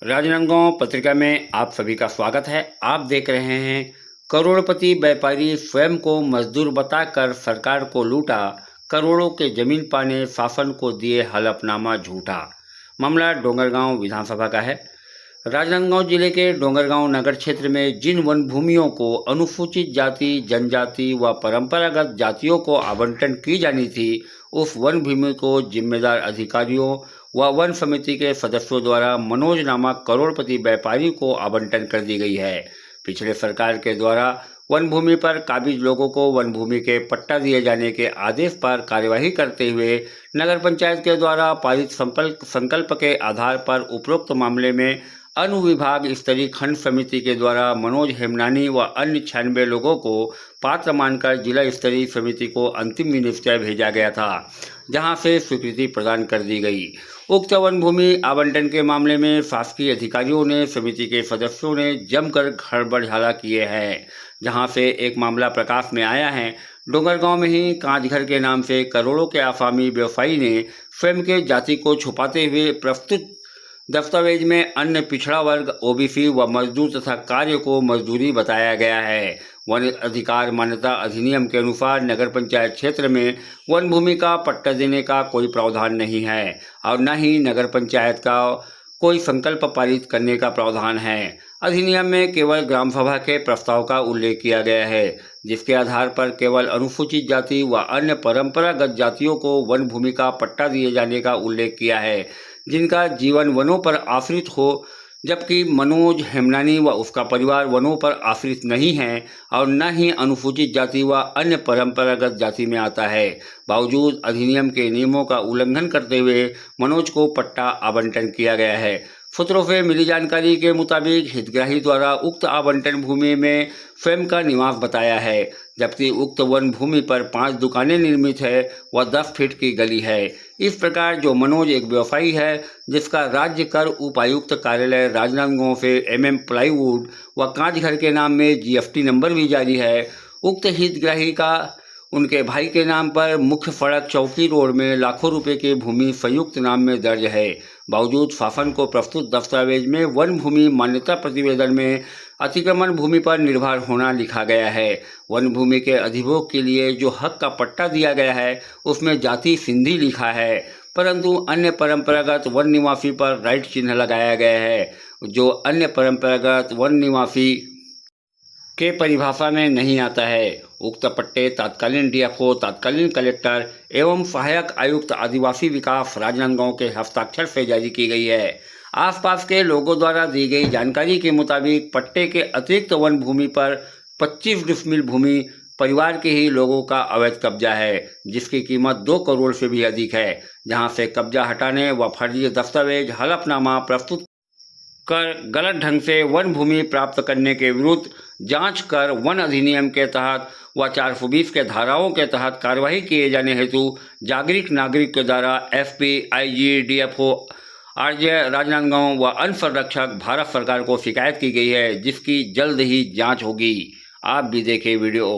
राजनांदगांव पत्रिका में आप सभी का स्वागत है। आप देख रहे हैं करोड़पति व्यापारी स्वयं को मजदूर बताकर सरकार को लूटा, करोड़ों के जमीन पाने शासन को दिए हलफनामा झूठा। मामला डोंगरगांव विधानसभा का है। राजनांदगांव जिले के डोंगरगांव नगर क्षेत्र में जिन वन भूमियों को अनुसूचित जाति, जनजाति व परंपरागत जातियों को आवंटन की जानी थी, उस वन भूमि को जिम्मेदार अधिकारियों व वन समिति के सदस्यों द्वारा मनोज नामक करोड़पति व्यापारी को आवंटन कर दी गई है। पिछले सरकार के द्वारा वन भूमि पर काबिज लोगों को वन भूमि के पट्टा दिए जाने के आदेश पर कार्यवाही करते हुए नगर पंचायत के द्वारा पारित संकल्प के आधार पर उपरोक्त मामले में अनुविभाग स्तरीय खंड समिति के द्वारा मनोज हेमनानी व अन्य 96 लोगों को पात्र मानकर जिला स्तरीय समिति को अंतिम निश्चय भेजा गया था, जहां से स्वीकृति प्रदान कर दी गई। उक्त वन भूमि आवंटन के मामले में शासकीय अधिकारियों ने समिति के सदस्यों ने जमकर खड़बड़झाला किए हैं, जहां से एक मामला प्रकाश में आया है। डोंगरगांव में ही कांचघर के नाम से करोड़ों के आसामी व्यवसायी ने स्वयं के जाति को छुपाते हुए प्रस्तुत दस्तावेज में अन्य पिछड़ा वर्ग, ओबीसी व मजदूर तथा कार्य को मजदूरी बताया गया है। वन अधिकार मान्यता अधिनियम के अनुसार नगर पंचायत क्षेत्र में वन भूमि का पट्टा देने का कोई प्रावधान नहीं है और न ही नगर पंचायत का कोई संकल्प पारित करने का प्रावधान है। अधिनियम में केवल ग्राम सभा के प्रस्ताव का उल्लेख किया गया है, जिसके आधार पर केवल अनुसूचित जाति व अन्य परंपरागत जातियों को वन भूमि का पट्टा दिए जाने का उल्लेख किया है, जिनका जीवन वनों पर आश्रित हो, जबकि मनोज हेमनानी व उसका परिवार वनों पर आश्रित नहीं है और न ही अनुसूचित जाति व अन्य परंपरागत जाति में आता है। बावजूद अधिनियम के नियमों का उल्लंघन करते हुए मनोज को पट्टा आवंटन किया गया है। सूत्रों से मिली जानकारी के मुताबिक हितग्राही द्वारा उक्त आवंटन भूमि में स्वयं का निवास बताया है, जबकि उक्त वन भूमि पर 5 दुकानें निर्मित है व 10 फीट की गली है। इस प्रकार जो मनोज एक व्यवसायी है, जिसका राज्य कर उपायुक्त कार्यालय राजनांदगांव से MM प्लाईवुड व कांचघर के नाम में GST नंबर भी जारी है, उक्त हितग्राही का उनके भाई के नाम पर मुख्य सड़क चौकी रोड में लाखों रुपए की भूमि संयुक्त नाम में दर्ज है। बावजूद शासन को प्रस्तुत दस्तावेज में वन भूमि मान्यता प्रतिवेदन में अतिक्रमण भूमि पर निर्भर होना लिखा गया है। वन भूमि के अधिभोग के लिए जो हक का पट्टा दिया गया है, उसमें जाति सिंधी लिखा है, परंतु अन्य परंपरागत वन निवासी पर राइट चिन्ह लगाया गया है, जो अन्य परंपरागत वन निवासी के परिभाषा में नहीं आता है। उक्त पट्टे तत्कालीन DFO, तत्कालीन कलेक्टर एवं सहायक आयुक्त आदिवासी विकास राजनांदगांव के हस्ताक्षर से जारी की गई है। आसपास के लोगों द्वारा दी गई जानकारी के मुताबिक पट्टे के अतिरिक्त वन भूमि पर 25 डिसमिल भूमि परिवार के ही लोगों का अवैध कब्जा है, जिसकी कीमत 2 करोड़ से भी अधिक है, जहां से कब्जा हटाने व फर्जी दस्तावेज हलफनामा प्रस्तुत कर गलत ढंग से वन भूमि प्राप्त करने के विरुद्ध जांच कर वन अधिनियम के तहत व 420 के धाराओं के तहत कार्यवाही किए जाने हेतु जागरूक नागरिक के द्वारा SP, IG, DFO, RJ Rajnandgaon व अन्य संरक्षक भारत सरकार को शिकायत की गई है, जिसकी जल्द ही जांच होगी। आप भी देखें वीडियो।